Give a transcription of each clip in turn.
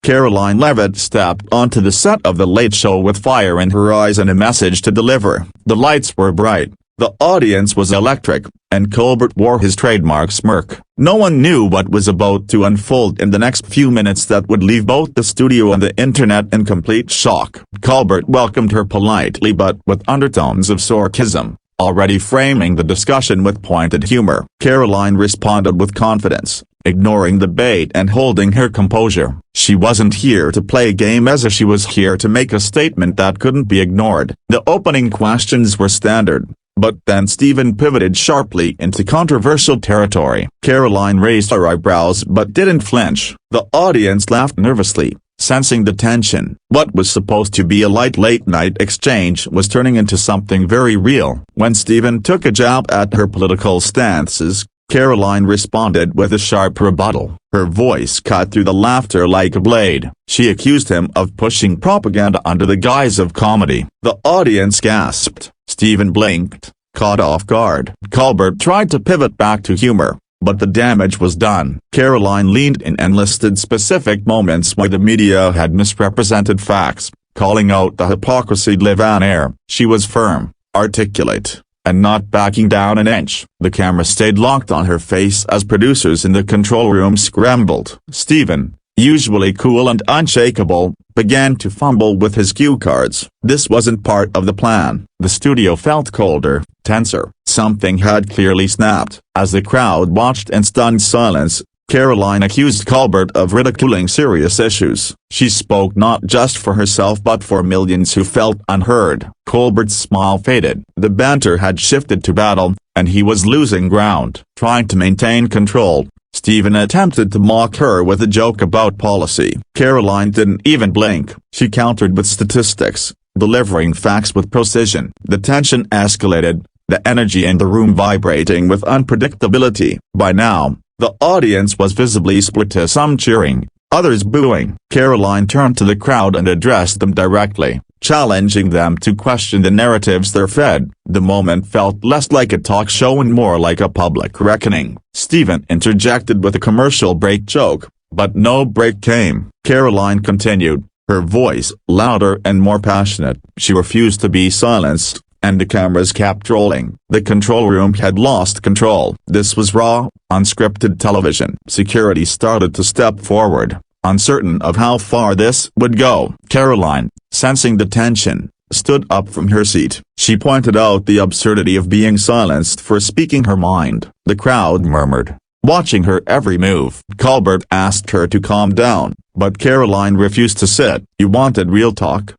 Caroline Leavitt stepped onto the set of The Late Show with fire in her eyes and a message to deliver. The lights were bright, the audience was electric, and Colbert wore his trademark smirk. No one knew what was about to unfold in the next few minutes that would leave both the studio and the internet in complete shock. Colbert welcomed her politely but with undertones of sarcasm, already framing the discussion with pointed humor. Karoline responded with confidence, ignoring the bait and holding her composure. She wasn't here to play a game as if she was here to make a statement that couldn't be ignored. The opening questions were standard, but then Stephen pivoted sharply into controversial territory. Karoline raised her eyebrows but didn't flinch. The audience laughed nervously, sensing the tension. What was supposed to be a light late-night exchange was turning into something very real. When Stephen took a jab at her political stances, Karoline responded with a sharp rebuttal. Her voice cut through the laughter like a blade. She accused him of pushing propaganda under the guise of comedy. The audience gasped. Stephen blinked, caught off guard. Colbert tried to pivot back to humor, but the damage was done. Karoline leaned in and listed specific moments where the media had misrepresented facts, calling out the hypocrisy live on air. She was firm, articulate, and not backing down an inch. The camera stayed locked on her face as producers in the control room scrambled. Stephen, usually cool and unshakable, began to fumble with his cue cards. This wasn't part of the plan. The studio felt colder, tenser. Something had clearly snapped. As the crowd watched in stunned silence, Karoline accused Colbert of ridiculing serious issues. She spoke not just for herself but for millions who felt unheard. Colbert's smile faded. The banter had shifted to battle, and he was losing ground. Trying to maintain control, Stephen attempted to mock her with a joke about policy. Karoline didn't even blink. She countered with statistics, delivering facts with precision. The tension escalated, the energy in the room vibrating with unpredictability. By now, the audience was visibly split, some cheering, others booing. Karoline turned to the crowd and addressed them directly, challenging them to question the narratives they're fed. The moment felt less like a talk show and more like a public reckoning. Stephen interjected with a commercial break joke, but no break came. Karoline continued, her voice louder and more passionate. She refused to be silenced, and the cameras kept rolling. The control room had lost control. This was raw, unscripted television. Security started to step forward, uncertain of how far this would go. Karoline, sensing the tension, stood up from her seat. She pointed out the absurdity of being silenced for speaking her mind. The crowd murmured, watching her every move. Colbert asked her to calm down, but Karoline refused to sit. You wanted real talk?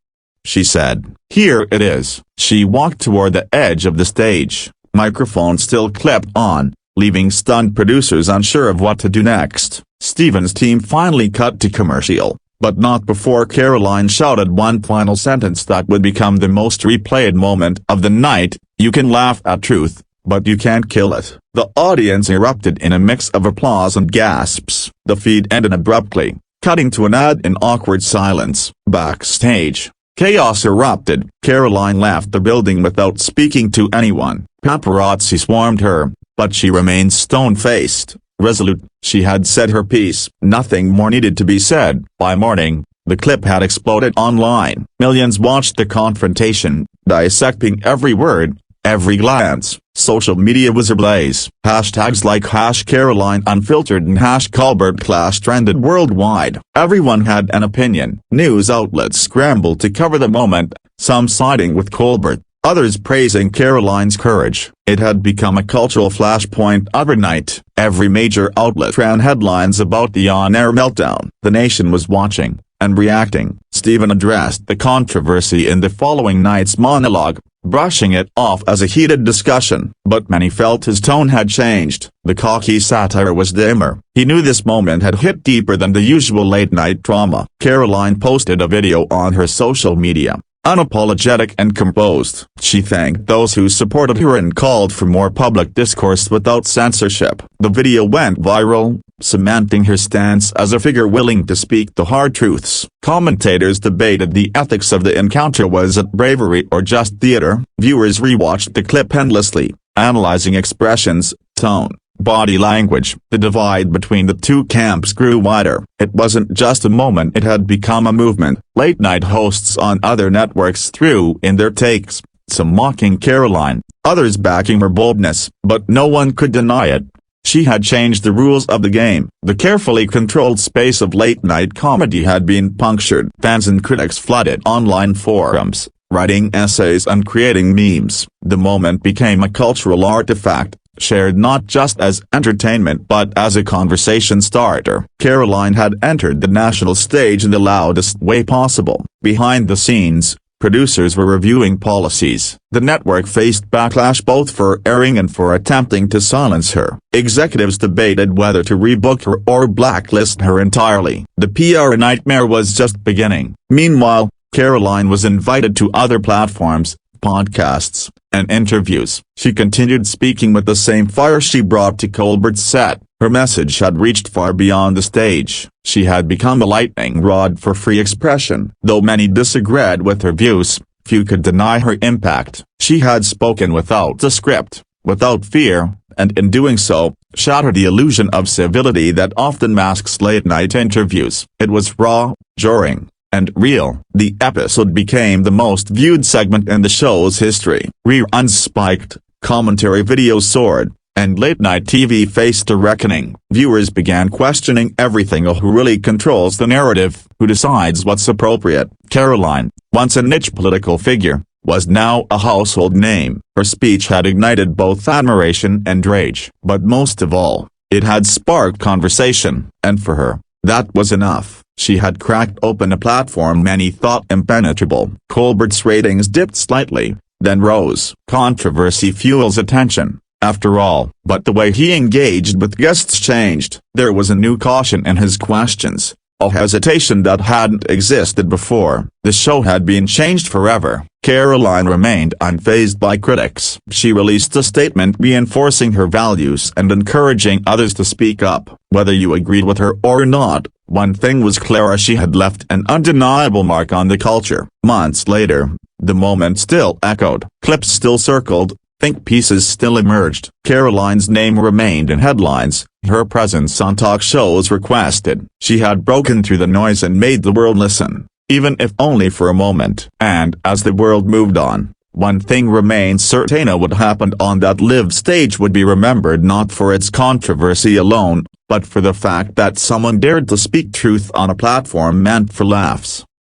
She said. Here it is. She walked toward the edge of the stage, microphone still clipped on, leaving stunned producers unsure of what to do next. Stephen's team finally cut to commercial, but not before Karoline shouted one final sentence that would become the most replayed moment of the night: you can laugh at truth, but you can't kill it. The audience erupted in a mix of applause and gasps. The feed ended abruptly, cutting to an ad in awkward silence. Backstage, chaos erupted. Karoline left the building without speaking to anyone. Paparazzi swarmed her, but she remained stone-faced, resolute. She had said her piece. Nothing more needed to be said. By morning, the clip had exploded online. Millions watched the confrontation, dissecting every word, every glance. Social media was ablaze. Hashtags like #Caroline Unfiltered and #ColbertClash trended worldwide. Everyone had an opinion. News outlets scrambled to cover the moment, some siding with Colbert, others praising Karoline's courage. It had become a cultural flashpoint overnight. Every major outlet ran headlines about the on-air meltdown. The nation was watching, and reacting. Stephen addressed the controversy in the following night's monologue, brushing it off as a heated discussion. But many felt his tone had changed. The cocky satire was dimmer. He knew this moment had hit deeper than the usual late-night drama. Karoline posted a video on her social media, unapologetic and composed. She thanked those who supported her and called for more public discourse without censorship. The video went viral, cementing her stance as a figure willing to speak the hard truths. Commentators debated the ethics of the encounter. Was it bravery or just theater? Viewers rewatched the clip endlessly, analyzing expressions, tone, body language. The divide between the two camps grew wider. It wasn't just a moment, it had become a movement. Late-night hosts on other networks threw in their takes, some mocking Karoline, others backing her boldness, but no one could deny it. She had changed the rules of the game. The carefully controlled space of late-night comedy had been punctured. Fans and critics flooded online forums, writing essays and creating memes. The moment became a cultural artifact, shared not just as entertainment but as a conversation starter. Karoline had entered the national stage in the loudest way possible. Behind the scenes, producers were reviewing policies. The network faced backlash both for airing and for attempting to silence her. Executives debated whether to rebook her or blacklist her entirely. The PR nightmare was just beginning. Meanwhile, Karoline was invited to other platforms, podcasts, and interviews. She continued speaking with the same fire she brought to Colbert's set. Her message had reached far beyond the stage. She had become a lightning rod for free expression. Though many disagreed with her views, few could deny her impact. She had spoken without a script, without fear, and in doing so, shattered the illusion of civility that often masks late-night interviews. It was raw, jarring, and real. The episode became the most viewed segment in the show's history. Reruns spiked, commentary videos soared, and late-night TV faced a reckoning. Viewers began questioning everything: who really controls the narrative, who decides what's appropriate. Karoline, once a niche political figure, was now a household name. Her speech had ignited both admiration and rage. But most of all, it had sparked conversation, and for her, that was enough. She had cracked open a platform many thought impenetrable. Colbert's ratings dipped slightly, then rose. Controversy fuels attention, after all. But the way he engaged with guests changed. There was a new caution in his questions, a hesitation that hadn't existed before. The show had been changed forever. Karoline remained unfazed by critics. She released a statement reinforcing her values and encouraging others to speak up. Whether you agreed with her or not, one thing was clear: she had left an undeniable mark on the culture. Months later, the moment still echoed. Clips still circled, think pieces still emerged. Karoline's name remained in headlines, her presence on talk shows requested. She had broken through the noise and made the world listen, even if only for a moment. And as the world moved on, one thing remained certain: what happened on that live stage would be remembered not for its controversy alone, but for the fact that someone dared to speak truth on a platform meant for laughs.